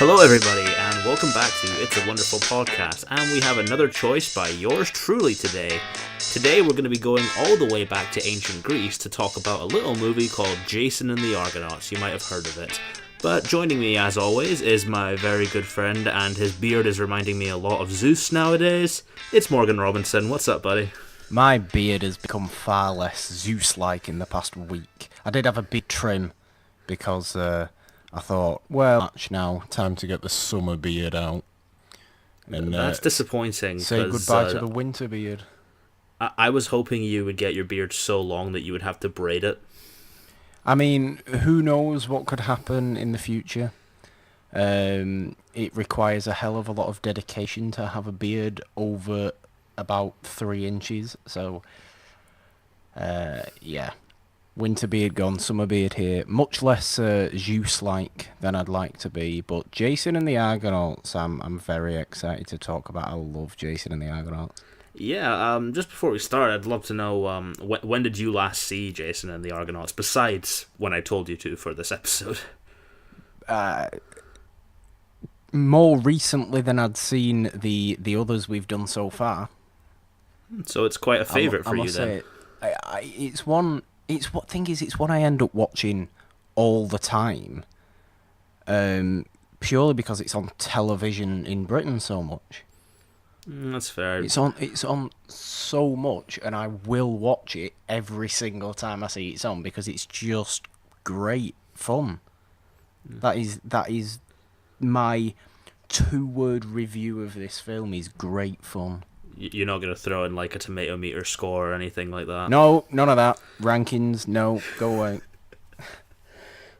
Hello, everybody, and welcome back to It's a Wonderful Podcast. And we have another choice by yours truly today. Today, we're going to be going all the way back to ancient Greece to talk about a little movie called Jason and the Argonauts. You might have heard of it. But joining me, as always, is my very good friend, and his beard is reminding me a lot of Zeus nowadays. It's Morgan Robinson. What's up, buddy? My beard has become far less Zeus-like in the past week. I did have a big trim because I thought, well, now time to get the summer beard out. And that's disappointing. Say goodbye to the winter beard. I was hoping you would get your beard so long that you would have to braid it. I mean, who knows what could happen in the future? It requires a hell of a lot of dedication to have a beard over about 3 inches. So, yeah. Winter beard gone, summer beard here. Much less Zeus-like than I'd like to be. But Jason and the Argonauts, I'm very excited to talk about. I love Jason and the Argonauts. Yeah, just before we start, I'd love to know, when did you last see Jason and the Argonauts, besides when I told you to for this episode? More recently than I'd seen the others we've done so far. So it's quite a favourite for you then. It's one I end up watching all the time, purely because it's on television in Britain so much. That's fair. It's on so much, and I will watch it every single time I see it's on because it's just great fun. That is my 2-word review of this film is great fun. You're not going to throw in like a tomato meter score or anything like that? No, none of that. Rankings, no, go away.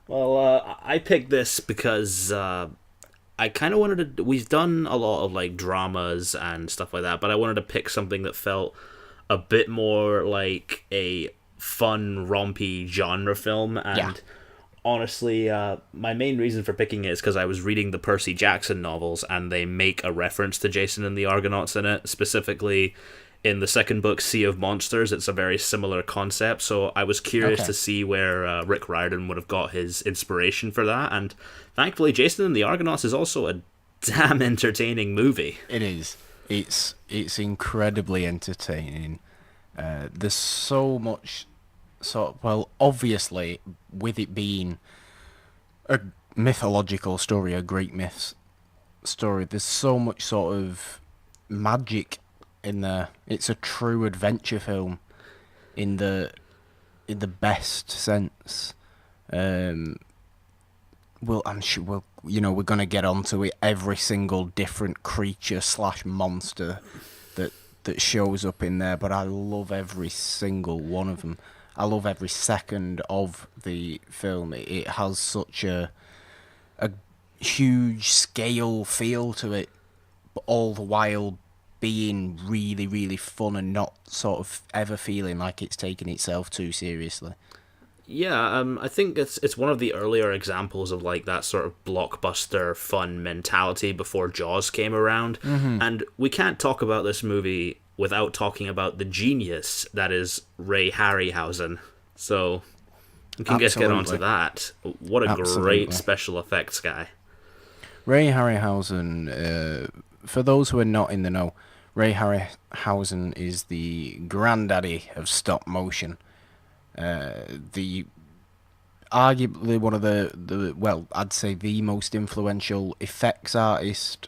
Well, I picked this because I kind of wanted to... We've done a lot of like dramas and stuff like that, but I wanted to pick something that felt a bit more like a fun, rompy genre film. And yeah. Honestly, my main reason for picking it is because I was reading the Percy Jackson novels, and they make a reference to Jason and the Argonauts in it. Specifically, in the second book, Sea of Monsters, it's a very similar concept. So I was curious to see where Rick Riordan would have got his inspiration for that. And thankfully, Jason and the Argonauts is also a damn entertaining movie. It is. It's incredibly entertaining. There's so much... So, well, obviously, with it being a mythological story, a Greek myths story, there's so much sort of magic in there. It's a true adventure film in the best sense. I'm sure we're gonna get onto it. Every single different creature / monster that shows up in there, but I love every single one of them. I love every second of the film. It has such a huge scale feel to it, but all the while being really, really fun and not sort of ever feeling like it's taking itself too seriously. Yeah, I think it's one of the earlier examples of like that sort of blockbuster fun mentality before Jaws came around. Mm-hmm. And we can't talk about this movie without talking about the genius that is Ray Harryhausen. So we can just get onto that. What a great special effects guy. Ray Harryhausen, for those who are not in the know, Ray Harryhausen is the granddaddy of stop motion. Arguably one of the I'd say the most influential effects artist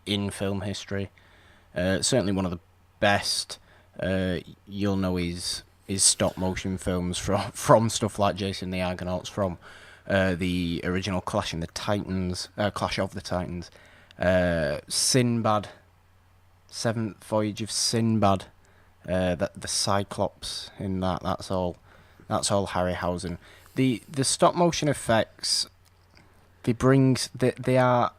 in film history. Certainly one of the best. You'll know his stop motion films from stuff like Jason the Argonauts, from the original Clash of the Titans, Sinbad, Seventh Voyage of Sinbad, the Cyclops in that. That's all Harryhausen. The stop motion effects, they are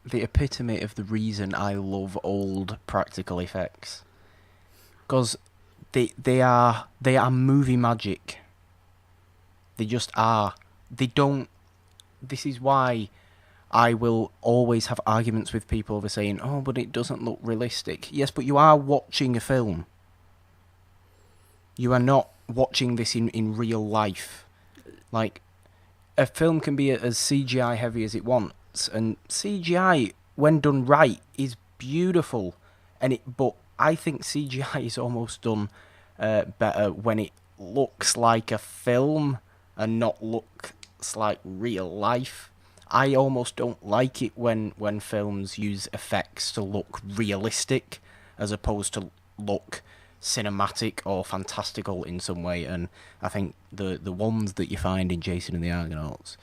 the epitome of the reason I love old practical effects, because they are movie magic. They just are. They don't. This is why I will always have arguments with people over saying, "Oh, but it doesn't look realistic." Yes, but you are watching a film. You are not watching this in real life. Like, a film can be as CGI heavy as it wants. effects and CGI, when done right, is beautiful. But I think CGI is almost done better when it looks like a film and not looks like real life. I almost don't like it when films use effects to look realistic as opposed to look cinematic or fantastical in some way. And I think the ones that you find in Jason and the Argonauts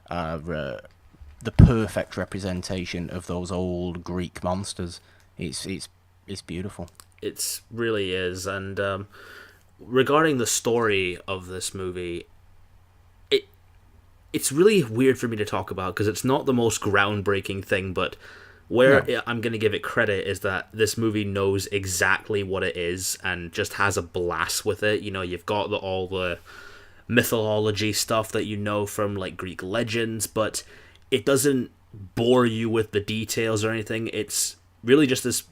are the perfect representation of those old Greek monsters. It's beautiful. It really is. And regarding the story of this movie, it's really weird for me to talk about because it's not the most groundbreaking thing, but where I'm going to give it credit is that this movie knows exactly what it is and just has a blast with it. You know, you've got all the mythology stuff that you know from like Greek legends, but it doesn't bore you with the details or anything. It's really just this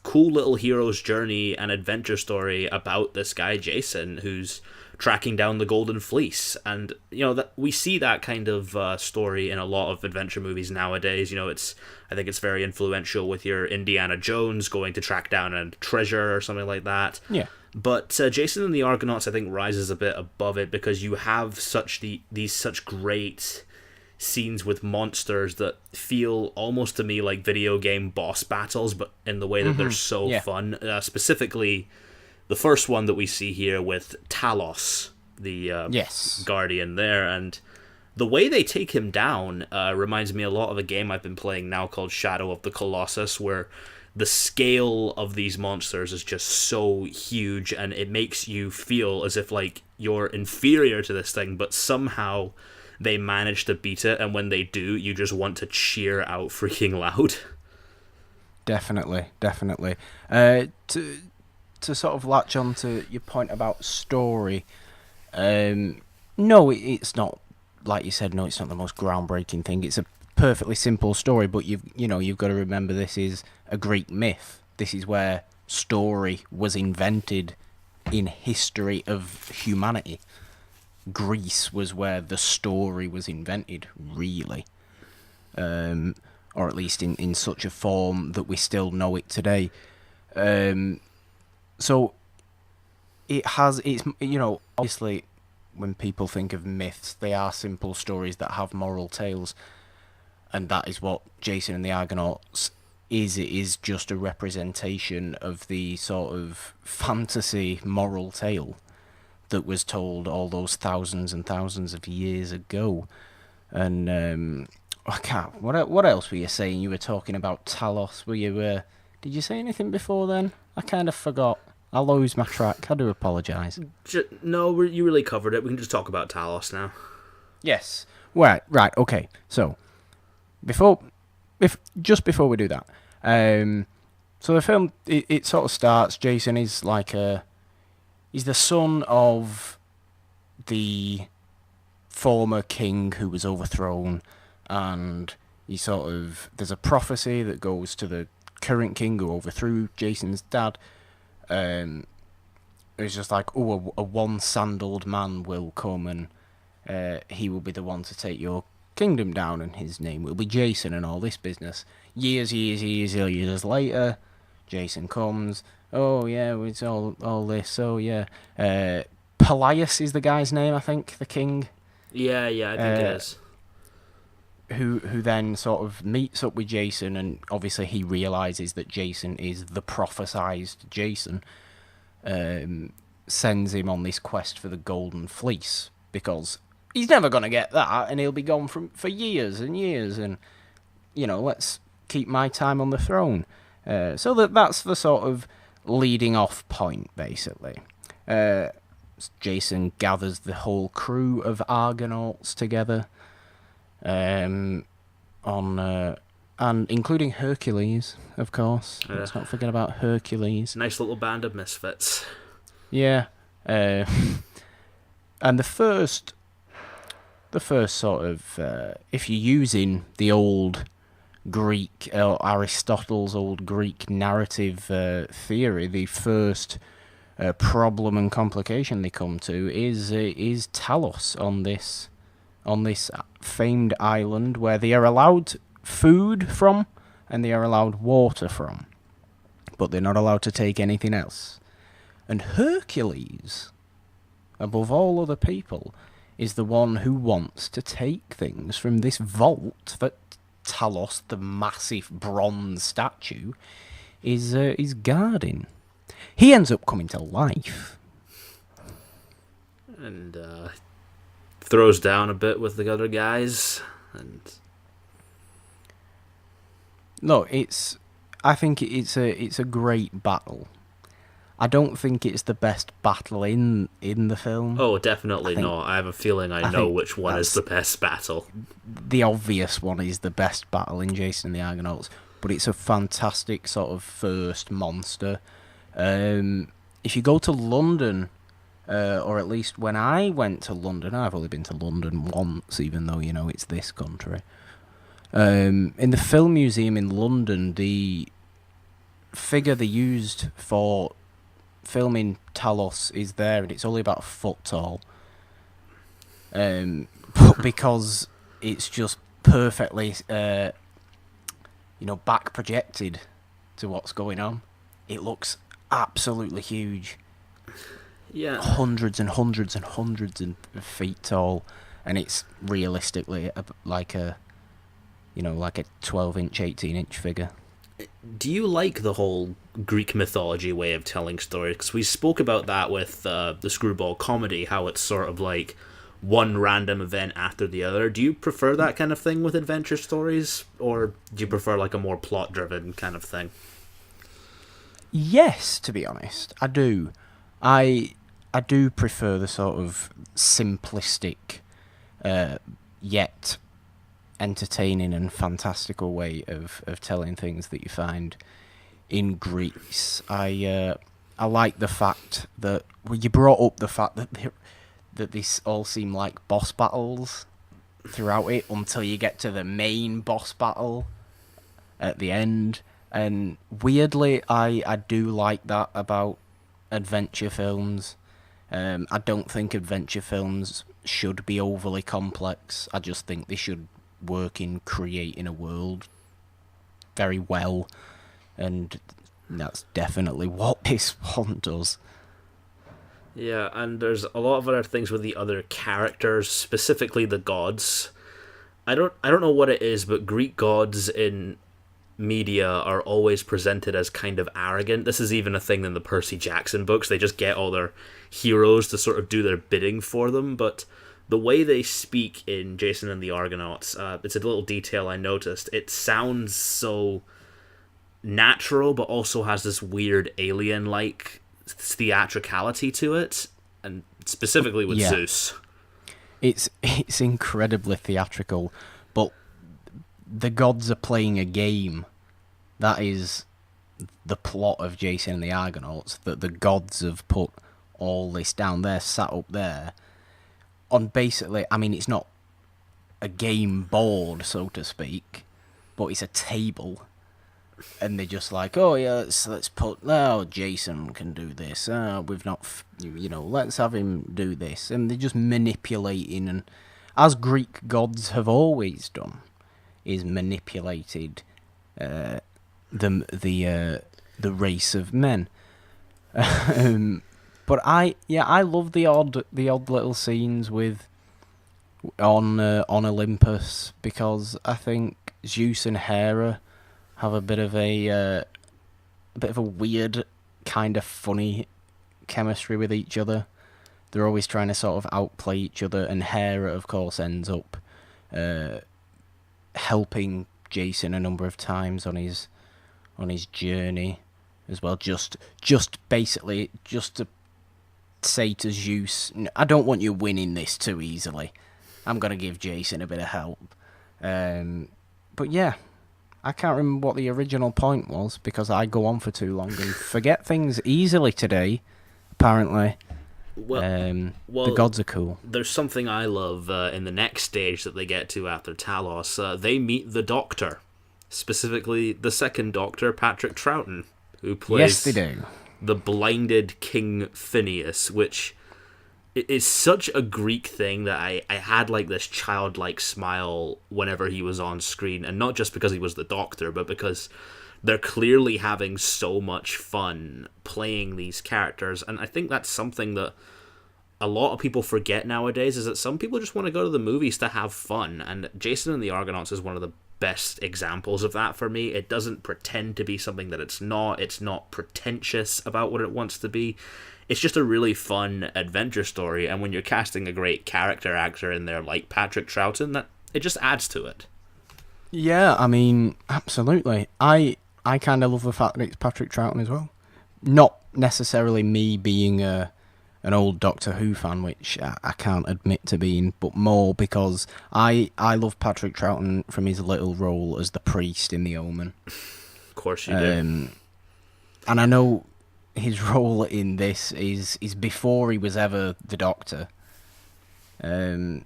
cool little hero's journey and adventure story about this guy Jason who's tracking down the Golden Fleece. And you know that we see that kind of story in a lot of adventure movies nowadays. You know, I think it's very influential with your Indiana Jones going to track down a treasure or something like that. Yeah. But Jason and the Argonauts, I think, rises a bit above it because you have these such great scenes with monsters that feel almost to me like video game boss battles, but in the way that they're so fun. Specifically, the first one that we see here with Talos, the guardian there, and the way they take him down reminds me a lot of a game I've been playing now called Shadow of the Colossus, where the scale of these monsters is just so huge, and it makes you feel as if like you're inferior to this thing, but somehow they manage to beat it, and when they do, you just want to cheer out freaking loud. Definitely. To sort of latch on to your point about story, no, it's not, like you said, no, it's not the most groundbreaking thing. It's a perfectly simple story, but you've got to remember this is a Greek myth. This is where story was invented in history of humanity. Greece was where the story was invented, really. Or at least in such a form that we still know it today. So it's obviously when people think of myths, they are simple stories that have moral tales, and that is what Jason and the Argonauts is. It is just a representation of the sort of fantasy moral tale that was told all those thousands and thousands of years ago. And I can't. What else were you saying? You were talking about Talos. Were you? Did you say anything before then? I kind of forgot. I lose my track. I do apologise. No, you really covered it. We can just talk about Talos now. Yes. Right. Okay. So, before we do that, so the film it sort of starts. Jason is like he's the son of the former king who was overthrown, and there's a prophecy that goes to the current king who overthrew Jason's dad. It's just like, a one-sandaled man will come and he will be the one to take your kingdom down, and his name will be Jason, and all this business. Years later, Jason comes. Oh yeah, it's all this. Oh yeah, Pelias is the guy's name, I think, the king. Yeah, I think it is. Who then sort of meets up with Jason, and obviously he realises that Jason is the prophesized Jason. Sends him on this quest for the Golden Fleece, because he's never going to get that, and he'll be gone for years and years, and let's keep my time on the throne. So that's the sort of leading off point, basically. Jason gathers the whole crew of Argonauts together, and including Hercules, of course. Let's not forget about Hercules. Nice little band of misfits. Yeah, and the first sort of, if you're using the old Greek, Aristotle's old Greek narrative theory, the first problem and complication they come to is Talos on this on this famed island where they are allowed food from and they are allowed water from, but they're not allowed to take anything else. And Hercules, above all other people, is the one who wants to take things from this vault that Talos, the massive bronze statue, is guarding. He ends up coming to life. And throws down a bit with the other guys. And No, I think it's a great battle. I don't think it's the best battle in the film. oh, definitely not. I have a feeling I know which one is the best battle. The obvious one is the best battle in Jason and the Argonauts, but it's a fantastic sort of first monster. If you go to London, or at least when I went to London, I've only been to London once, even though, it's this country. In the Film Museum in London, the figure they used for filming Talos is there, and it's only about a foot tall. But because it's just perfectly, back projected to what's going on, it looks absolutely huge. Yeah. Hundreds and hundreds and hundreds of feet tall, and it's realistically like a 12-inch, 18-inch figure. Do you like the whole Greek mythology way of telling stories? Because we spoke about that with the screwball comedy, how it's sort of like one random event after the other. Do you prefer that kind of thing with adventure stories, or do you prefer like a more plot-driven kind of thing? Yes, to be honest, I do. I do prefer the sort of simplistic, yet entertaining and fantastical way of telling things that you find in Greece. I like the fact that you brought up the fact that this all seem like boss battles throughout it until you get to the main boss battle at the end. And weirdly, I do like that about adventure films. I don't think adventure films should be overly complex. I just think they should work in creating a world very well, and that's definitely what this one does. Yeah, and there's a lot of other things with the other characters, specifically the gods. I don't know what it is, but Greek gods in media are always presented as kind of arrogant. This is even a thing in the Percy Jackson books. They just get all their heroes to sort of do their bidding for them, but the way they speak in Jason and the Argonauts, it's a little detail I noticed. It sounds so natural, but also has this weird alien-like theatricality to it, and specifically with Zeus. It's incredibly theatrical, but the gods are playing a game. That is the plot of Jason and the Argonauts, that the gods have put all this down there, sat up there, on basically, I mean, it's not a game board, so to speak, but it's a table. And they're just like, oh yeah, let's put, Jason can do this. We've not, let's have him do this. And they're just manipulating, and as Greek gods have always done, is manipulated the race of men. But I love the odd little scenes on Olympus, because I think Zeus and Hera have a bit of a weird, kind of funny chemistry with each other. They're always trying to sort of outplay each other, and Hera, of course, ends up helping Jason a number of times on his journey as well. Just basically to say to Zeus, I don't want you winning this too easily. I'm gonna give Jason a bit of help. But yeah, I can't remember what the original point was, because I go on for too long and forget things easily today, apparently. Well, the gods are cool. There's something I love in the next stage that they get to after Talos. They meet the Doctor, specifically the second Doctor, Patrick Troughton, who plays they do. the blinded King Phineas, which it's such a Greek thing that I had like this childlike smile whenever he was on screen, and not just because he was the Doctor, but because they're clearly having so much fun playing these characters. And I think that's something that a lot of people forget nowadays, is that some people just want to go to the movies to have fun, and Jason and the Argonauts is one of the best examples of that for me. It doesn't pretend to be something that it's not pretentious about what it wants to be. It's just a really fun adventure story, and when you're casting a great character actor in there like Patrick Troughton, that it just adds to it. Yeah, I mean, absolutely. I kind of love the fact that it's Patrick Troughton as well. Not necessarily me being an old Doctor Who fan, which I can't admit to being, but more because I love Patrick Troughton from his little role as the priest in The Omen. Of course you do. And I know his role in this is before he was ever the Doctor. And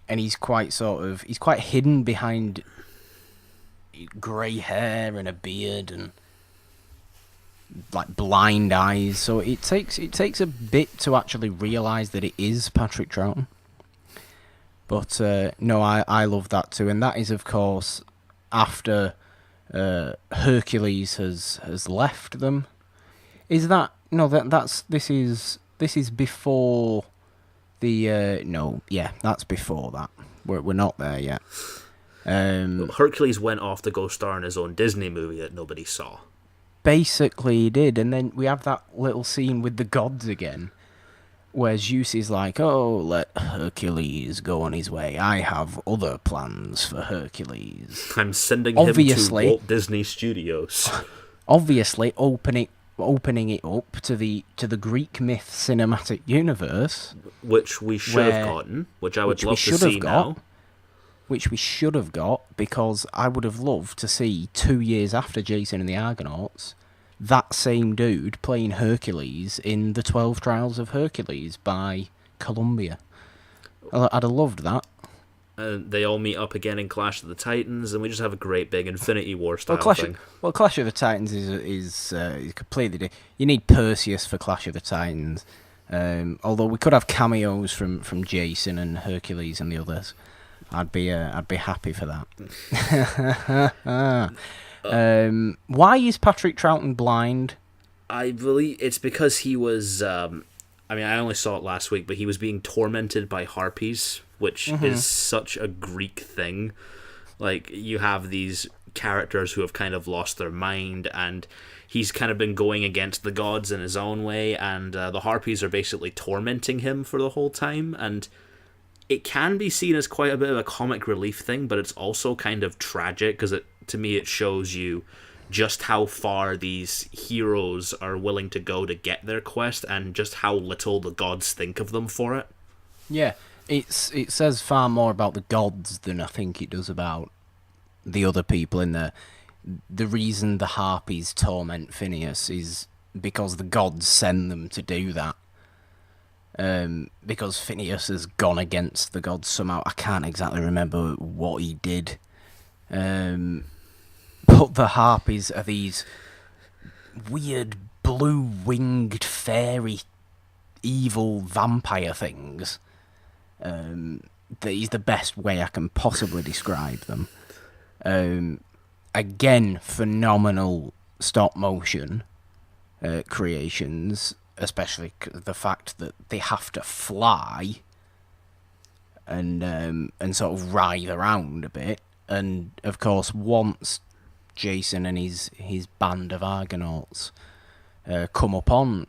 he's quite hidden behind grey hair and a beard and like blind eyes, so it takes a bit to actually realise that it is Patrick Troughton. But no, I love that too, and that is of course after Hercules has left them. Is that no? This is before the no, yeah, that's before that. We're not there yet. Hercules went off to go star in his own Disney movie that nobody saw. Basically, he did, and then we have that little scene with the gods again, where Zeus is like, "Oh, let Hercules go on his way. I have other plans for Hercules. I'm sending him to Walt Disney Studios." Obviously, opening it up to the Greek myth cinematic universe, which we should have gotten, which I would love to see now. Which we should have got, because I would have loved to see 2 years after Jason and the Argonauts, that same dude playing Hercules in the 12 Trials of Hercules by Columbia. I'd have loved that. They all meet up again in Clash of the Titans, and we just have a great big Infinity War style thing. Clash of the Titans is completely different. You need Perseus for Clash of the Titans. Although we could have cameos from Jason and Hercules and the others. I'd be happy for that. Why is Patrick Troughton blind? I believe it's because he was. I only saw it last week, but he was being tormented by harpies, which is such a Greek thing. Like, you have these characters who have kind of lost their mind, and he's kind of been going against the gods in his own way, and the harpies are basically tormenting him for the whole time, and it can be seen as quite a bit of a comic relief thing, but it's also kind of tragic, because to me it shows you just how far these heroes are willing to go to get their quest, and just how little the gods think of them for it. Yeah, it says far more about the gods than I think it does about the other people in there. The reason the harpies torment Phineas is because the gods send them to do that. Because Phineas has gone against the gods somehow. I can't exactly remember what he did. But the harpies are these weird blue-winged fairy evil vampire things. That is the best way I can possibly describe them. Again, phenomenal stop-motion creations. Especially the fact that they have to fly and sort of writhe around a bit. And of course, once Jason and his band of Argonauts come upon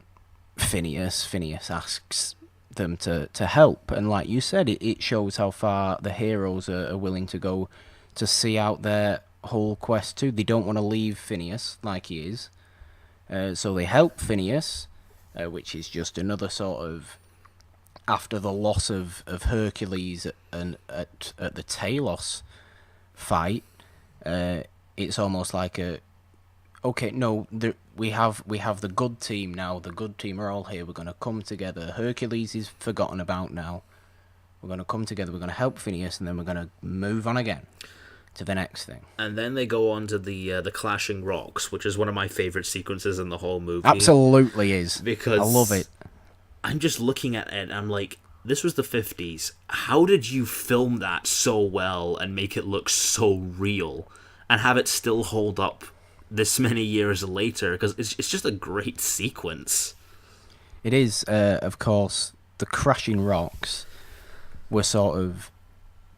Phineas asks them to help. And like you said, it shows how far the heroes are willing to go to see out their whole quest too. They don't want to leave Phineas like he is. So they help Phineas. Which is just another sort of, after the loss of Hercules at the Talos fight, it's almost like we have the good team now. The good team are all here. We're going to come together. Hercules is forgotten about now. We're going to come together. We're going to help Phineas, and then we're going to move on again to the next thing. And then they go on to the Clashing Rocks, which is one of my favourite sequences in the whole movie. Absolutely is. Because I love it. I'm just looking at it and I'm like, this was the 50s. How did you film that so well and make it look so real and have it still hold up this many years later? Because it's just a great sequence. It is, of course, the crashing rocks were sort of...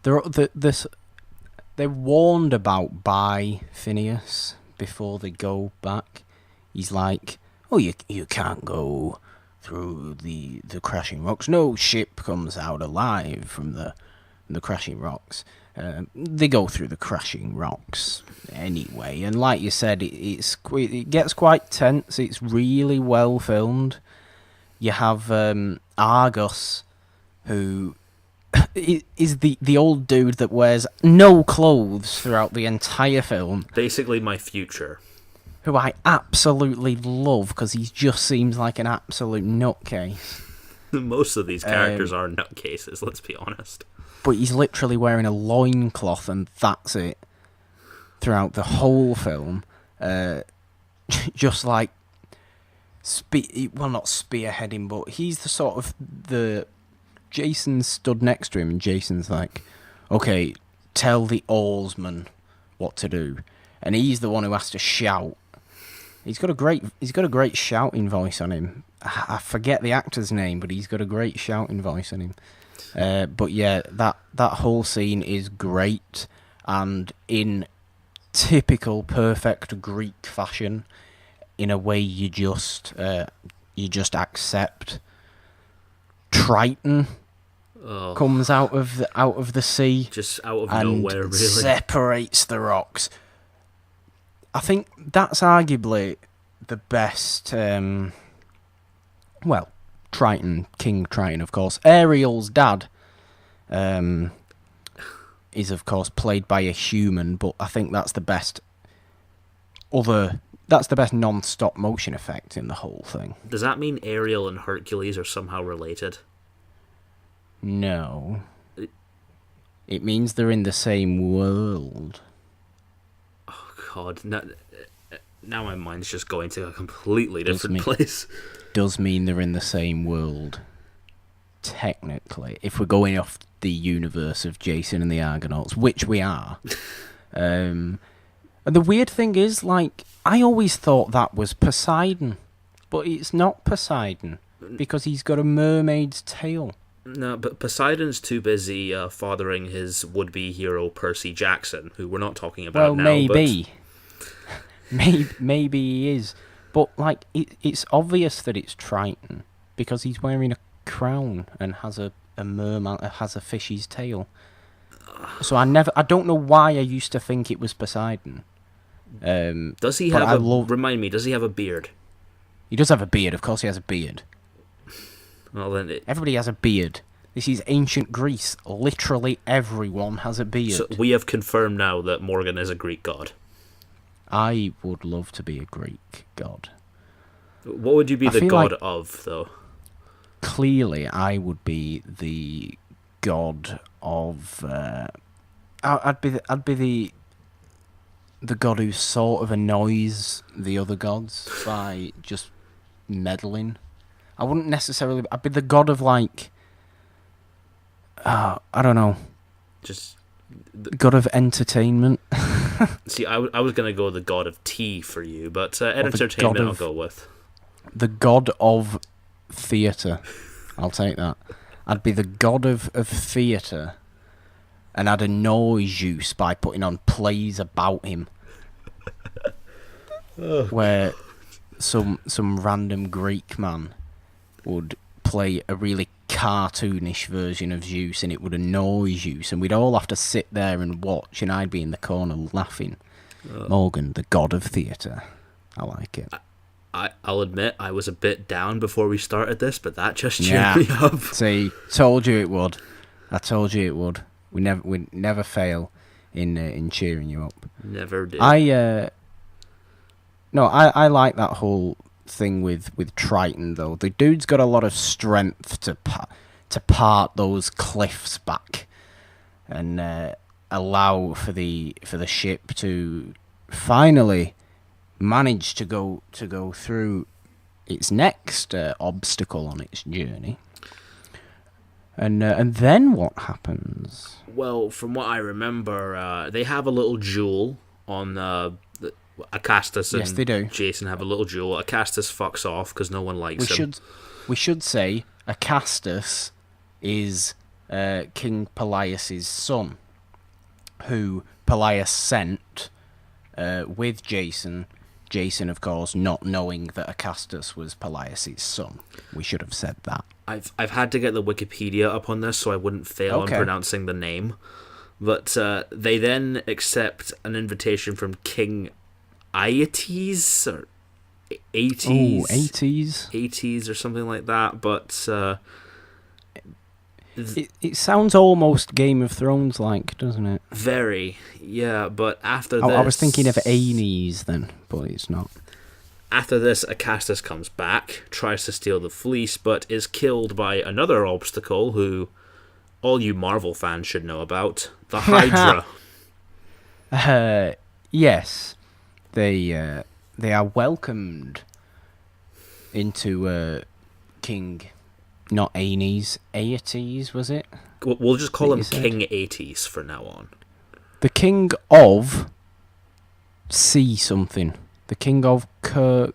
They're warned about by Phineas before they go back. He's like, oh, you can't go through the crashing rocks. No ship comes out alive from the crashing rocks. They go through the crashing rocks anyway. And like you said, it gets quite tense. It's really well filmed. You have Argus, who is the old dude that wears no clothes throughout the entire film. Basically my future. Who I absolutely love, because he just seems like an absolute nutcase. Most of these characters are nutcases, let's be honest. But he's literally wearing a loincloth, and that's it. Throughout the whole film. Just like... not spearheading, but he's the sort of... Jason stood next to him, and Jason's like, okay, tell the oarsman what to do. And he's the one who has to shout. He's got a great shouting voice on him. I forget the actor's name, but he's got a great shouting voice on him. But yeah, that whole scene is great, and in typical perfect Greek fashion, in a way you just accept. Triton comes out of the sea, just out of and nowhere, really separates the rocks. I think that's arguably the best. Triton, King Triton, of course. Ariel's dad is, of course, played by a human, but I think that's the best. That's the best non-stop motion effect in the whole thing. Does that mean Ariel and Hercules are somehow related? No. It means they're in the same world. Oh, God. Now my mind's just going to a completely different place. Does mean they're in the same world. Technically. If we're going off the universe of Jason and the Argonauts, which we are. And the weird thing is, like, I always thought that was Poseidon, but it's not Poseidon, because he's got a mermaid's tail. No, but Poseidon's too busy fathering his would-be hero Percy Jackson, who we're not talking about now. Well, maybe. Maybe he is. But, like, it's obvious that it's Triton, because he's wearing a crown and has a merman, has a fish's tail. So I don't know why I used to think it was Poseidon. Does he have remind me, does he have a beard? He does have a beard, of course he has a beard. Well, then everybody has a beard. This is ancient Greece. Literally everyone has a beard. So we have confirmed now that Morgan is a Greek god. I would love to be a Greek god. What would you be the god of, though? Clearly, I would be the god of... I'd be the god who sort of annoys the other gods by just meddling. I wouldn't necessarily... I'd be the god of, like... I don't know. Just... God of entertainment. See, I was going to go the god of tea for you, but entertainment I'll go with. The god of theatre. I'll take that. I'd be the god of theatre, and I'd annoy Zeus by putting on plays about him. Where some random Greek man would play a really cartoonish version of Zeus, and it would annoy Zeus, and we'd all have to sit there and watch, and I'd be in the corner laughing. Morgan, the god of theatre. I like it. I'll admit I was a bit down before we started this, but that just cheered me up. See, told you it would. I told you it would. We never fail in cheering you up. Never did. I like that whole thing with Triton, though. The dude's got a lot of strength to part those cliffs back and allow for the ship to finally manage to go through its next obstacle on its journey. And then what happens? Well, from what I remember, they have a little duel on Acastus and Yes, they do. Jason have a little duel. Acastus fucks off because no one likes him. We should say Acastus is King Pelias's son, who Pelias sent with Jason. Jason, of course, not knowing that Acastus was Pelias's son. We should have said that. I've had to get the Wikipedia up on this so I wouldn't fail on pronouncing the name. But they then accept an invitation from King Aetes or Aetes. Oh, Aetes. Aetes or something like that. But it sounds almost Game of Thrones like, doesn't it? Very, yeah. But after this, I was thinking of Aenes then, but it's not. After this, Acastus comes back, tries to steal the fleece, but is killed by another obstacle who all you Marvel fans should know about, the Hydra. Yes. They are welcomed into King, not Aenes, Aetes, was it? We'll just call him King Aetes for now on. The King of C something. The King of K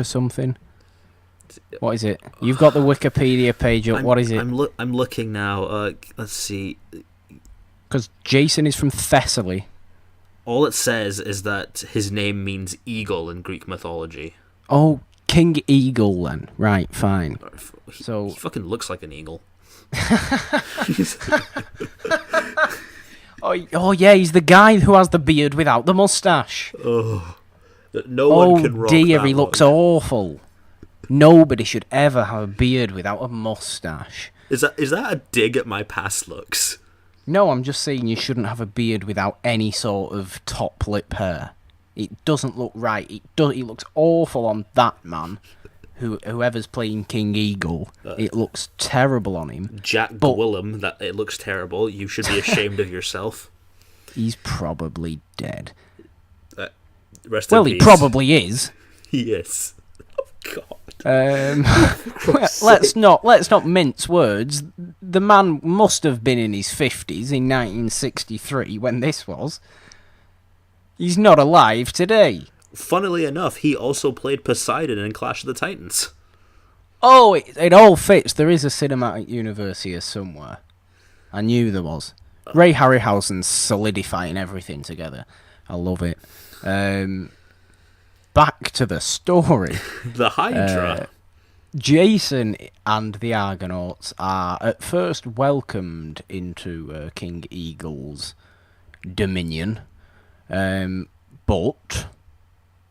something. What is it? You've got the Wikipedia page up. What is it? I'm looking now. Let's see. Because Jason is from Thessaly. All it says is that his name means eagle in Greek mythology. Oh, King Eagle then. Right, fine. He fucking looks like an eagle. Oh yeah, he's the guy who has the beard without the mustache. Oh. That no one can rock dear, that he looks look. awful. Nobody should ever have a beard without a mustache. Is that a dig at my past looks? No, I'm just saying you shouldn't have a beard without any sort of top lip hair. It doesn't look right. It looks awful on that man. Whoever's playing King Eagle, it looks terrible on him. Jack Gwillem, that it looks terrible. You should be ashamed of yourself. He's probably dead. Rest in peace. He probably is. He is. Oh God. let's not mince words. The man must have been in his 50s in 1963 when this was. He's not alive today. Funnily enough, he also played Poseidon in Clash of the Titans. Oh, it all fits. There is a cinematic universe here somewhere. I knew there was. Ray Harryhausen's solidifying everything together. I love it. Back to the story. The Hydra. Jason and the Argonauts are at first welcomed into King Eagle's dominion, but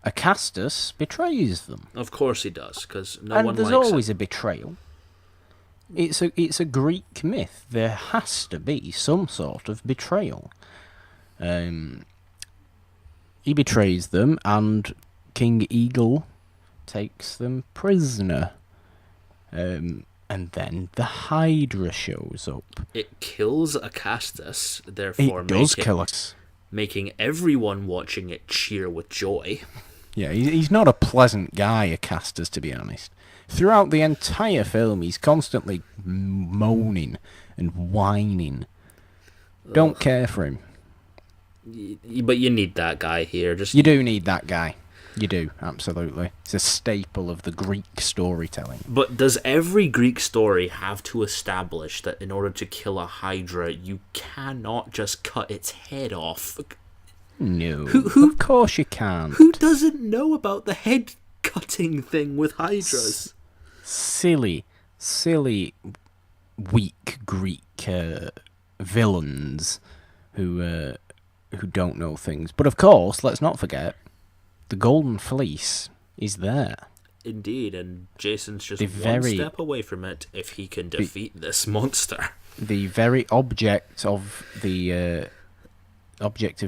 Acastus betrays them. Of course he does, because no one likes him. And there's always a betrayal. It's a Greek myth. There has to be some sort of betrayal. He betrays them, and King Eagle takes them prisoner. And then the Hydra shows up. It kills Acastus, therefore kill us, making everyone watching it cheer with joy. Yeah, he's not a pleasant guy, Acastus, to be honest. Throughout the entire film, he's constantly moaning and whining. Don't care for him. But you need that guy here. You do need that guy. You do, absolutely. It's a staple of the Greek storytelling. But does every Greek story have to establish that in order to kill a Hydra, you cannot just cut its head off? No, of course you can't. Who doesn't know about the head cutting thing with Hydras? Silly, weak Greek villains who don't know things. But of course, let's not forget, the Golden Fleece is there. Indeed, and Jason's just one step away from it if he can defeat this monster. The very object of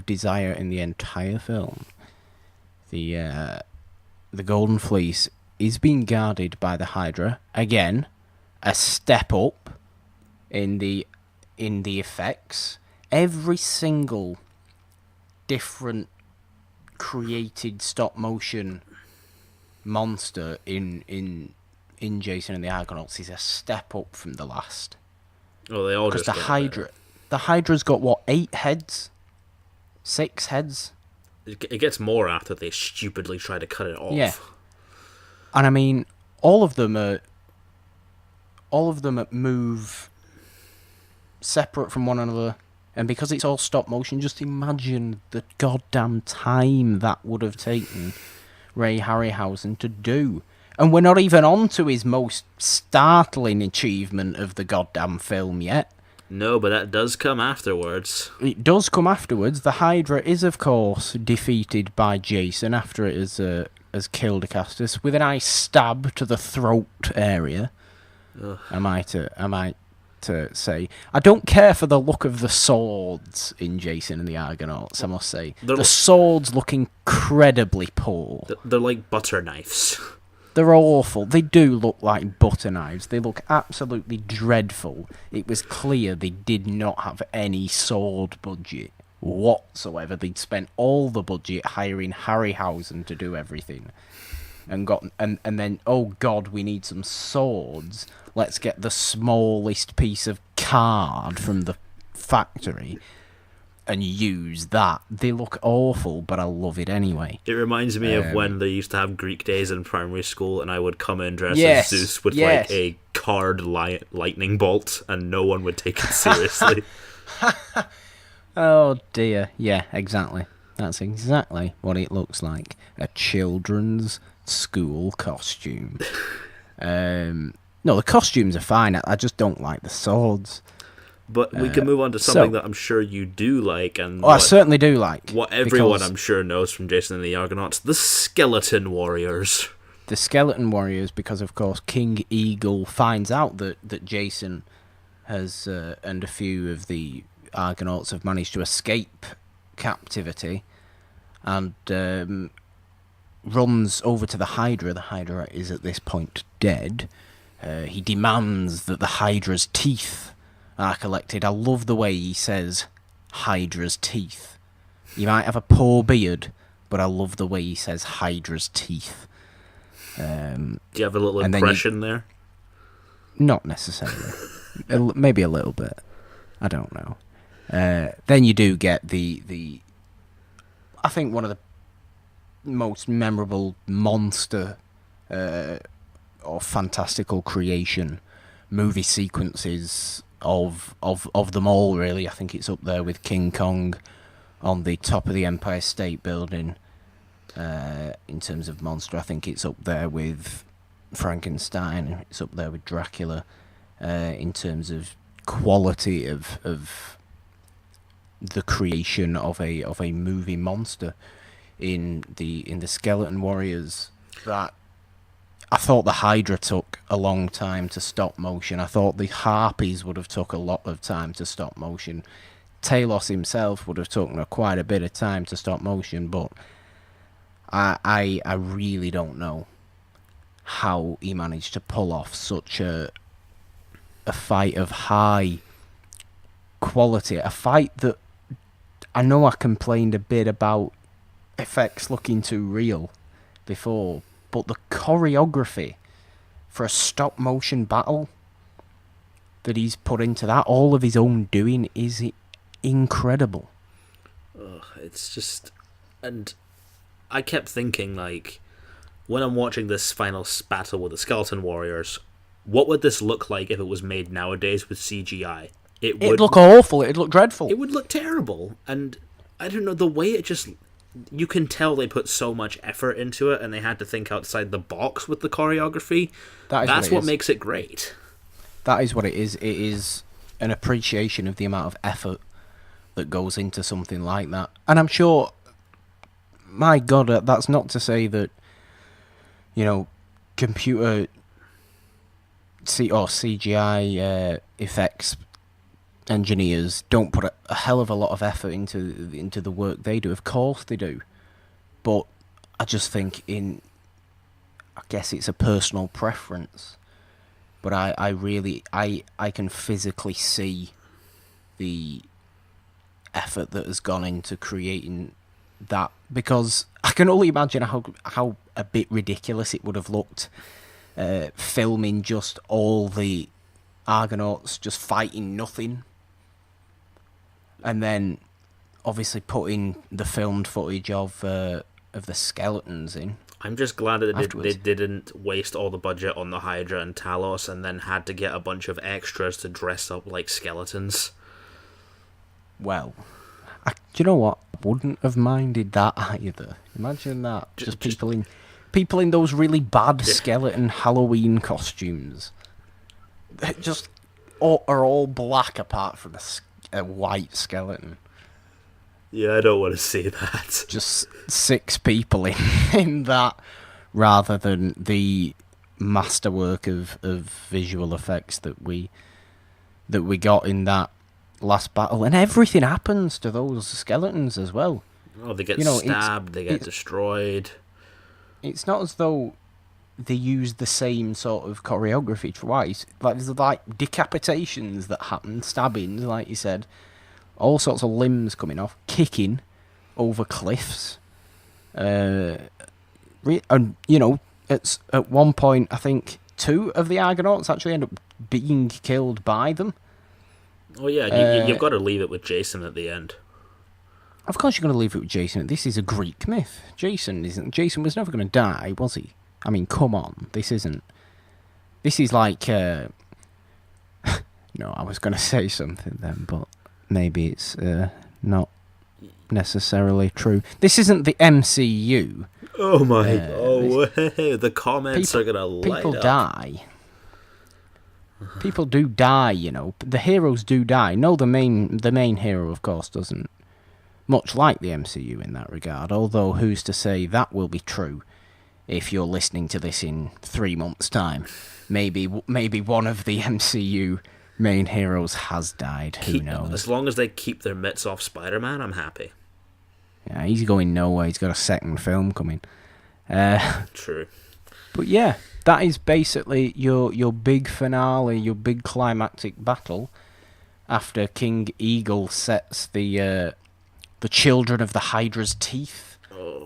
desire in the entire film. The Golden Fleece is being guarded by the Hydra. Again, a step up in the effects. Every single different created stop motion monster in Jason and the Argonauts is a step up from the last. Oh, they all Because just the Hydra's got what, 8 heads, 6 heads. It gets more after they stupidly try to cut it off. Yeah, and I mean, all of them move separate from one another, and because it's all stop motion, just imagine the goddamn time that would have taken Ray Harryhausen to do. And we're not even on to his most startling achievement of the goddamn film yet. No, but that does come afterwards. It does come afterwards. The Hydra is, of course, defeated by Jason after it has killed Acastus with a nice stab to the throat area. Ugh. I might say. I don't care for the look of the swords in Jason and the Argonauts, I must say. The swords look incredibly poor. They're like butter knives. They're awful. They do look like butter knives. They look absolutely dreadful. It was clear they did not have any sword budget whatsoever. They'd spent all the budget hiring Harryhausen to do everything. And then, oh god, we need some swords. Let's get the smallest piece of card from the factory and use that. They look awful, but I love it anyway. It reminds me of when they used to have Greek days in primary school, and I would come in dressed as Zeus with like a card lightning bolt, and no one would take it seriously. Oh dear, yeah, exactly. That's exactly what it looks like. A children's school costume. No, the costumes are fine. I just don't like the swords. But we can move on to something that I'm sure you do like, and I certainly do like. What everyone I'm sure knows from Jason and the Argonauts: the Skeleton Warriors. The Skeleton Warriors, because of course King Eagle finds out that Jason has and a few of the Argonauts have managed to escape captivity, and runs over to the Hydra. The Hydra is at this point dead. He demands that the Hydra's teeth are collected. I love the way he says Hydra's teeth. He might have a poor beard, but I love the way he says Hydra's teeth. Do you have a little impression there? Not necessarily. Maybe a little bit. I don't know. Then you do get the I think one of the most memorable monster or fantastical creation movie sequences of them all, really. I think it's up there with King Kong on the top of the Empire State Building. In terms of monster, I think it's up there with Frankenstein. It's up there with Dracula. In terms of quality of the creation of a movie monster in the Skeleton Warriors, that I thought the Hydra took a long time to stop motion. I thought the Harpies would have took a lot of time to stop motion. Talos himself would have taken quite a bit of time to stop motion, but I really don't know how he managed to pull off such a fight of high quality, a fight that I know I complained a bit about effects looking too real before, but the choreography for a stop motion battle that he's put into that, all of his own doing, is incredible. It's just, and I kept thinking, like, when I'm watching this final battle with the Skeleton Warriors, what would this look like if it was made nowadays with CGI? It'd look awful. It'd look dreadful. It would look terrible. And I don't know, the way it just, you can tell they put so much effort into it, and they had to think outside the box with the choreography. That's what makes it great. That is what it is. It is an appreciation of the amount of effort that goes into something like that. And I'm sure, my God, that's not to say that, you know, computer or CGI effects engineers don't put a hell of a lot of effort into the work they do. Of course they do. But I just think I guess it's a personal preference. But I really can physically see the effort that has gone into creating that, because I can only imagine how a bit ridiculous it would have looked, filming just all the Argonauts just fighting nothing, and then obviously putting the filmed footage of the skeletons in. I'm just glad that they didn't waste all the budget on the Hydra and Talos and then had to get a bunch of extras to dress up like skeletons. Well, do you know what? I wouldn't have minded that either. Imagine that. Just people in those really bad skeleton Halloween costumes. Just are all black apart from a white skeleton. Yeah, I don't want to see that. Just 6 people in that, rather than the masterwork of visual effects that we got in that last battle. And everything happens to those skeletons as well. Oh, they get stabbed, they get destroyed. It's not as though they use the same sort of choreography twice. Like, there's like decapitations that happen, stabbings, like you said, all sorts of limbs coming off, kicking over cliffs. And it's at one point, I think 2 of the Argonauts actually end up being killed by them. Oh yeah, you've got to leave it with Jason at the end. Of course you're going to leave it with Jason. This is a Greek myth. Jason was never going to die, was he? I mean, come on. This is like... No, I was going to say something then, but maybe it's not necessarily true. This isn't the MCU. Oh my... the comments are going to light up. People die. People do die, you know. The heroes do die. No, the main hero, of course, doesn't. Much like the MCU in that regard. Although, who's to say that will be true if you're listening to this in 3 months' time? Maybe one of the MCU main heroes has died. Who knows? As long as they keep their mitts off Spider-Man, I'm happy. Yeah, he's going nowhere. He's got a second film coming. True. But yeah, that is basically your big finale, your big climactic battle after King Eagle sets the children of the Hydra's teeth,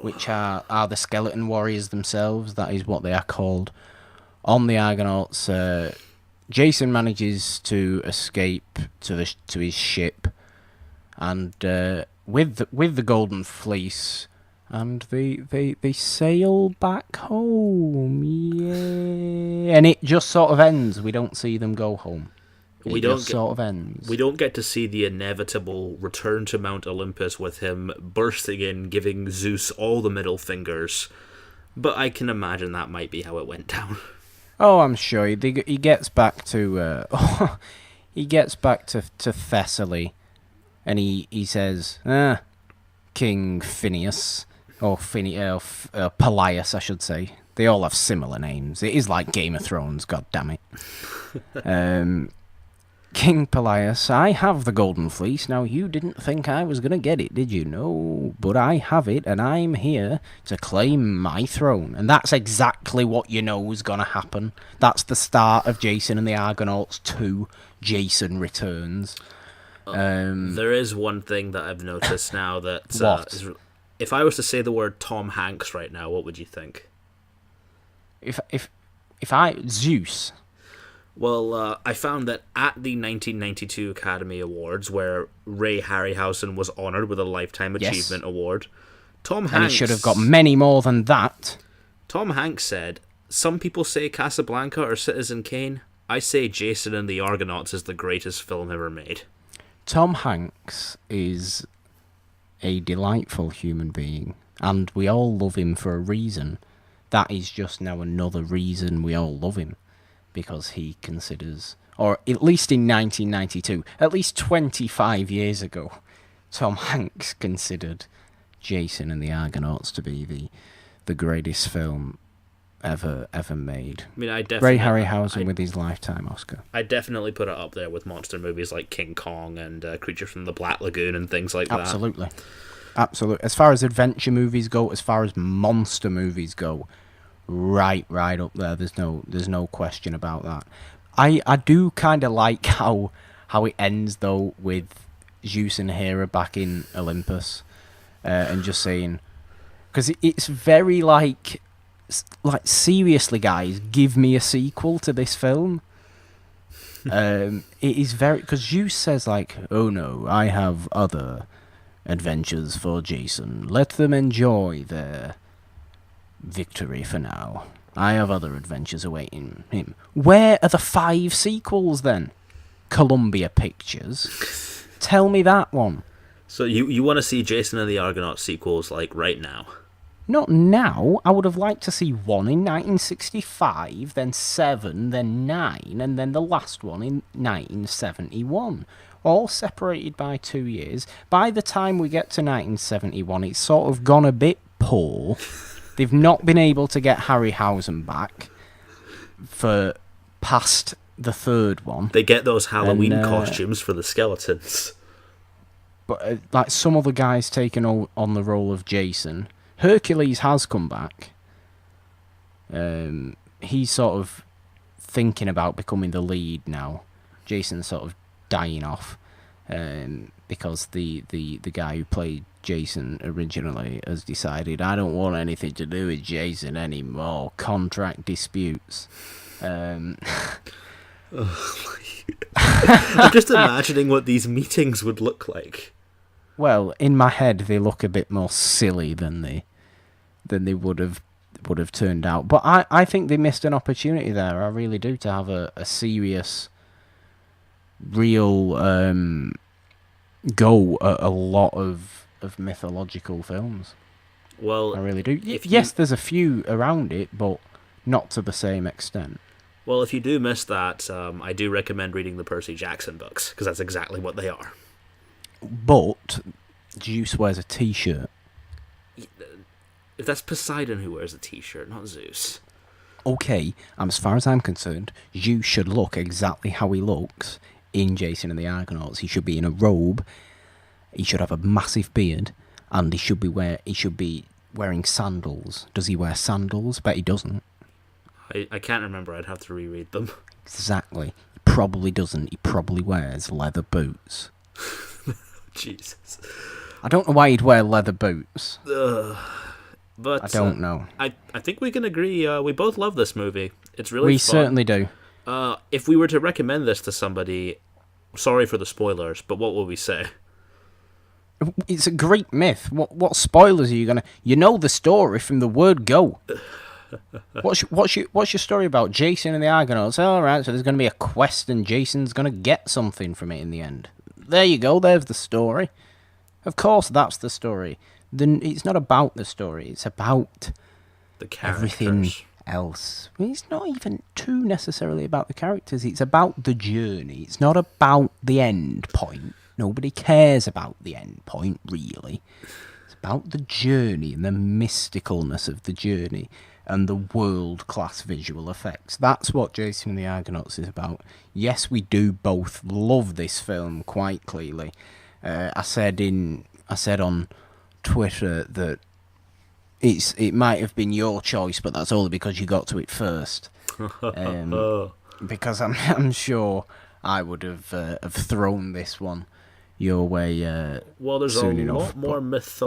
which are the skeleton warriors themselves. That is what they are called. On the Argonauts, Jason manages to escape to his ship, and with the Golden Fleece, and they sail back home. Yeah, and it just sort of ends. We don't see them go home. We don't get to see the inevitable return to Mount Olympus with him bursting in, giving Zeus all the middle fingers. But I can imagine that might be how it went down. Oh, I'm sure he gets back to Thessaly, and he says, King Phineas, or Pelias, I should say. They all have similar names. It is like Game of Thrones. God damn it. King Pelias, I have the Golden Fleece. Now, you didn't think I was going to get it, did you? No, but I have it, and I'm here to claim my throne. And that's exactly what you know is going to happen. That's the start of Jason and the Argonauts 2, Jason Returns. There is one thing that I've noticed now that... What? If I was to say the word Tom Hanks right now, what would you think? Zeus... Well, I found that at the 1992 Academy Awards, where Ray Harryhausen was honoured with a Lifetime Achievement Award, Tom Hanks... And he should have got many more than that. Tom Hanks said, "Some people say Casablanca or Citizen Kane. I say Jason and the Argonauts is the greatest film ever made." Tom Hanks is a delightful human being, and we all love him for a reason. That is just now another reason we all love him. Because he considers, or at least in 1992, at least 25 years ago, Tom Hanks considered Jason and the Argonauts to be the greatest film ever made. I mean, I definitely... Ray Harryhausen with his Lifetime Oscar. I definitely put it up there with monster movies like King Kong and Creature from the Black Lagoon and things like that. Absolutely. As far as adventure movies go, as far as monster movies go, right up there. There's no question about that. I do kind of like how it ends though, with Zeus and Hera back in Olympus, and just saying, because it's very like seriously, guys, give me a sequel to this film. It is very, because Zeus says like, oh no, I have other adventures for Jason. Let them enjoy their victory for now. I have other adventures awaiting him. Where are the 5 sequels then? Columbia Pictures. Tell me that one. So you want to see Jason and the Argonauts sequels like right now? Not now. I would have liked to see one in 1965, then 7, then 9, and then the last one in 1971. All separated by 2 years. By the time we get to 1971, it's sort of gone a bit poor. They've not been able to get Harryhausen back for past the 3rd one. They get those Halloween costumes for the skeletons. But like some other guys taking on the role of Jason. Hercules has come back. He's sort of thinking about becoming the lead now. Jason's sort of dying off because the guy who played Jason originally has decided, I don't want anything to do with Jason anymore. Contract disputes. I'm just imagining what these meetings would look like. Well, in my head, they look a bit more silly than they would have turned out. But I think they missed an opportunity there. I really do, to have a serious, real go at a lot of mythological films. Well, I really do. Yes, there's a few around it, but not to the same extent. Well, if you do miss that, I do recommend reading the Percy Jackson books, because that's exactly what they are. But Zeus wears a t-shirt. If that's Poseidon who wears a t-shirt, not Zeus. Okay, as far as I'm concerned, Zeus should look exactly how he looks in Jason and the Argonauts. He should be in a robe, he should have a massive beard, and he should be wearing sandals. Does he wear sandals? Bet he doesn't. I can't remember, I'd have to reread them. Exactly. He probably doesn't. He probably wears leather boots. Jesus. I don't know why he'd wear leather boots. But I don't know. I think we can agree, we both love this movie. It's really We fun. certainly do. If we were to recommend this to somebody, sorry for the spoilers, but what would we say? It's a great myth. What spoilers are you gonna? You know the story from the word go. What's your story about? Jason and the Argonauts. All right, so there's gonna be a quest, and Jason's gonna get something from it in the end. There you go. There's the story. Of course, that's the story. Then it's not about the story. It's about The characters. everything else. I mean, it's not even too necessarily about the characters. It's about the journey. It's not about the end point. Nobody cares about the end point, really. It's about the journey and the mysticalness of the journey and the world-class visual effects. That's what Jason and the Argonauts is about. Yes, we do both love this film quite clearly. I said on Twitter that it might have been your choice, but that's only because you got to it first. Because I'm sure I would have thrown this one your way well, there's soon a enough, lot more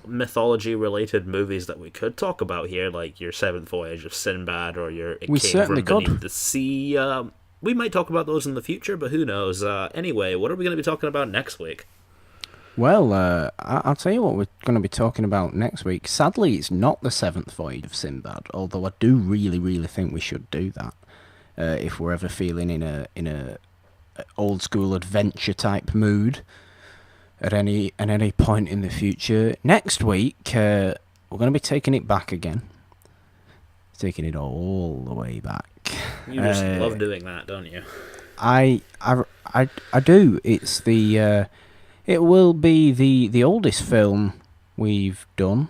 mythology-related movies that we could talk about here, like your Seventh Voyage of Sinbad or your It We Came certainly from could. Beneath the Sea. We might talk about those in the future, but who knows? Anyway, what are we going to be talking about next week? Well, I'll tell you what we're going to be talking about next week. Sadly, it's not the Seventh Voyage of Sinbad, although I do really, really think we should do that if we're ever feeling in a old school adventure type mood at any point in the future. Next week, we're going to be taking it back again, taking it all the way back. You just love doing that, don't you? I do. It's the it will be the oldest film we've done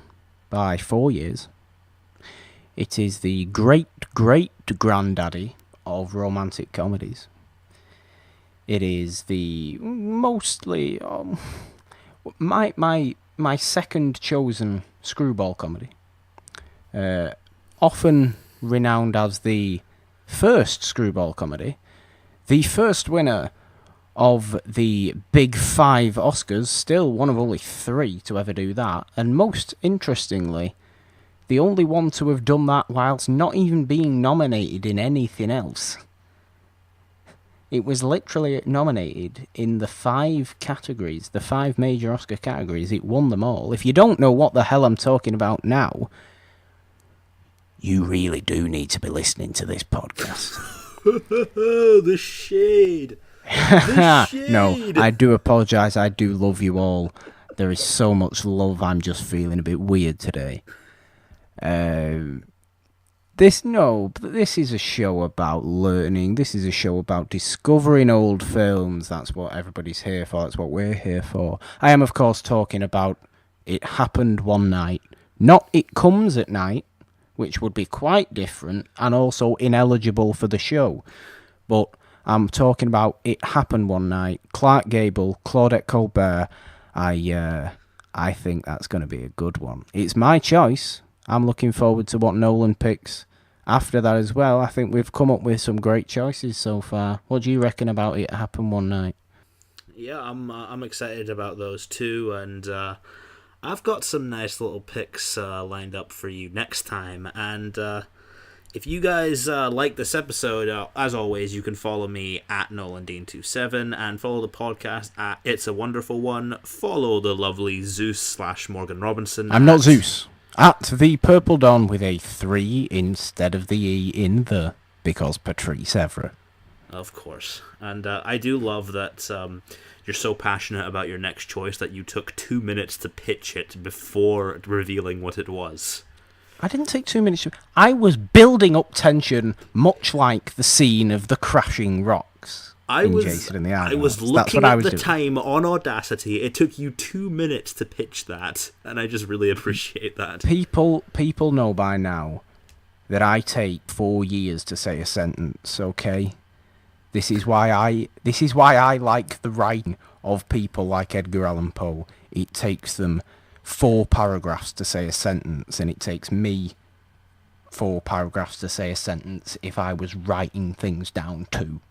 by 4 years. It is the great granddaddy of romantic comedies. It is the mostly my second chosen screwball comedy. Often renowned as the first screwball comedy, the first winner of the Big Five Oscars, still one of only 3 to ever do that, and most interestingly, The only one to have done that whilst not even being nominated in anything else. It was literally nominated in the 5 categories, the 5 major Oscar categories. It won them all. If you don't know what the hell I'm talking about now, you really do need to be listening to this podcast. The shade. The shade. No, I do apologise. I do love you all. There is so much love. I'm just feeling a bit weird today. This is a show about learning. This is a show about discovering old films. That's what everybody's here for. That's what we're here for. I am, of course, talking about It Happened One Night. Not It Comes at Night, which would be quite different and also ineligible for the show. But I'm talking about It Happened One Night. Clark Gable, Claudette Colbert. I think that's going to be a good one. It's my choice. I'm looking forward to what Nolan picks after that as well. I think we've come up with some great choices so far. What do you reckon about It Happened One Night? Yeah, I'm excited about those too, and I've got some nice little picks lined up for you next time. And if you guys like this episode, as always, you can follow me at NolanDean27 and follow the podcast at It's a Wonderful One. Follow the lovely Zeus/Morgan Robinson. I'm not Zeus. At the Purple Dawn with a 3 instead of the E in the, because Patrice Evra. Of course. And I do love that you're so passionate about your next choice that you took 2 minutes to pitch it before revealing what it was. I didn't take 2 minutes. I was building up tension, much like the scene of the crashing rocks. Jason and the Argonauts. I was looking at the time on Audacity. It took you 2 minutes to pitch that, and I just really appreciate that. People know by now that I take 4 years to say a sentence. Okay, this is why I like the writing of people like Edgar Allan Poe. It takes them 4 paragraphs to say a sentence, and it takes me 4 paragraphs to say a sentence if I was writing things down too.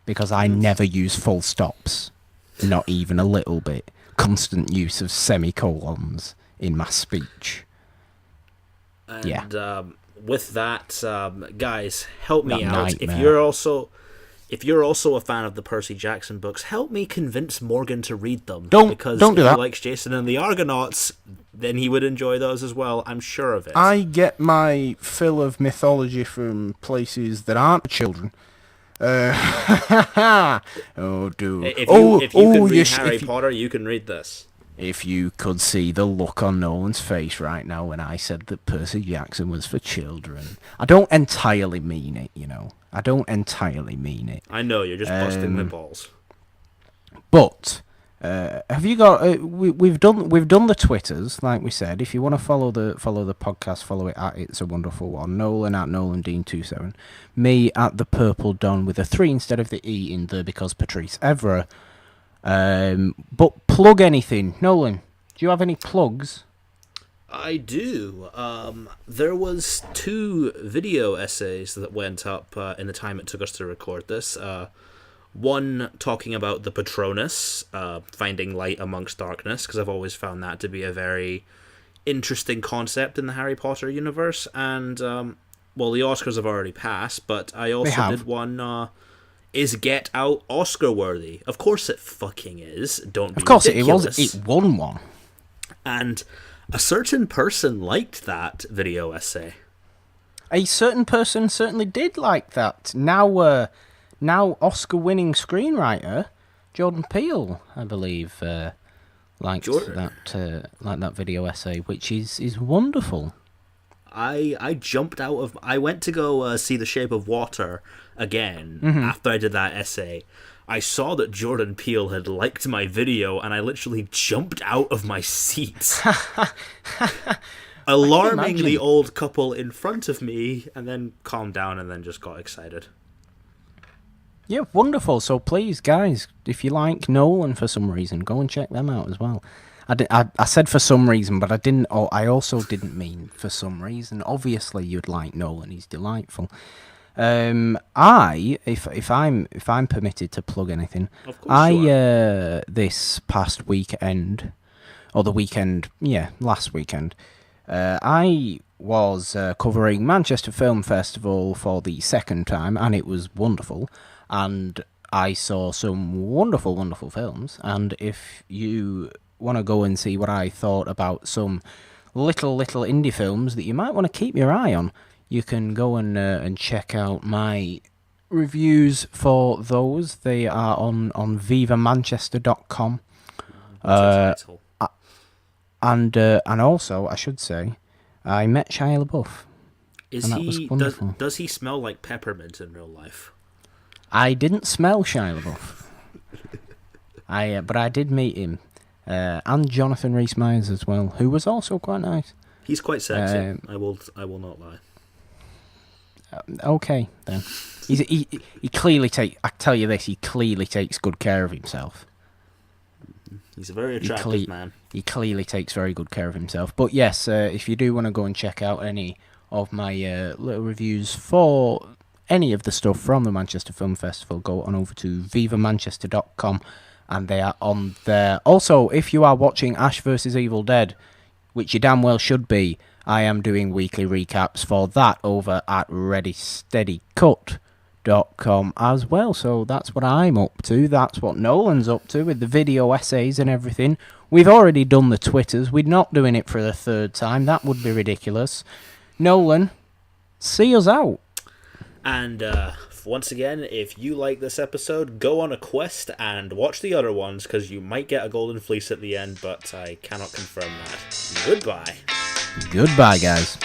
Because I never use full stops, not even a little bit. Constant use of semicolons in my speech. And with that, guys, help me out. Nightmare. If you're also a fan of the Percy Jackson books, help me convince Morgan to read them. Because don't do that. If he likes Jason and the Argonauts, then he would enjoy those as well. I'm sure of it. I get my fill of mythology from places that aren't children. Oh, dude. If you can read Harry Potter, you can read this. If you could see the look on Nolan's face right now when I said that Percy Jackson was for children. I don't entirely mean it, you know. I don't entirely mean it. I know, you're just busting my balls. But have you got? We've done the Twitters, like we said. If you want to follow the podcast, follow it at It's a Wonderful One. Nolan at NolanDean27. Me at the Purple Dawn with a 3 instead of the E in the, because Patrice Evra. But plug anything, Nolan. Do you have any plugs? I do. There was 2 video essays that went up in the time it took us to record this. One talking about the Patronus, finding light amongst darkness, because I've always found that to be a very interesting concept in the Harry Potter universe. And, well, the Oscars have already passed, but I also did one, is Get Out Oscar-worthy? Of course it fucking is. Don't be ridiculous. Of course it won one. And a certain person liked that video essay. A certain person certainly did like that. Now Oscar-winning screenwriter Jordan Peele, I believe, liked that video essay, which is wonderful. I jumped out of... I went to go see The Shape of Water again after I did that essay. I saw that Jordan Peele had liked my video, and I literally jumped out of my seat, alarming the old couple in front of me, and then calmed down and then just got excited. Yeah, wonderful. So please, guys, if you like Nolan for some reason, go and check them out as well. I said for some reason, but I didn't. I also didn't mean for some reason. Obviously, you'd like Nolan. He's delightful. If I'm permitted to plug anything, of course you are. This past weekend, or the weekend, last weekend, I was covering Manchester Film Festival for the second time, and it was wonderful. And I saw some wonderful, wonderful films. And if you want to go and see what I thought about some little indie films that you might want to keep your eye on, you can go and check out my reviews for those. They are on vivamanchester.com. And also, I should say, I met Shia LaBeouf. Does he smell like peppermint in real life? I didn't smell Shia LaBeouf. But I did meet him. And Jonathan Rhys-Meyers as well, who was also quite nice. He's quite sexy. I will not lie. Okay, then. He clearly I tell you this, he clearly takes good care of himself. He's a very attractive man. He clearly takes very good care of himself. But yes, if you do want to go and check out any of my little reviews for any of the stuff from the Manchester Film Festival, go on over to vivamanchester.com, and they are on there. Also, if you are watching Ash vs. Evil Dead, which you damn well should be, I am doing weekly recaps for that over at ReadySteadyCut.com as well. So that's what I'm up to. That's what Nolan's up to with the video essays and everything. We've already done the Twitters. We're not doing it for the third time. That would be ridiculous. Nolan, see us out. And once again, if you like this episode, go on a quest and watch the other ones, because you might get a golden fleece at the end, but I cannot confirm that. Goodbye. Goodbye, guys.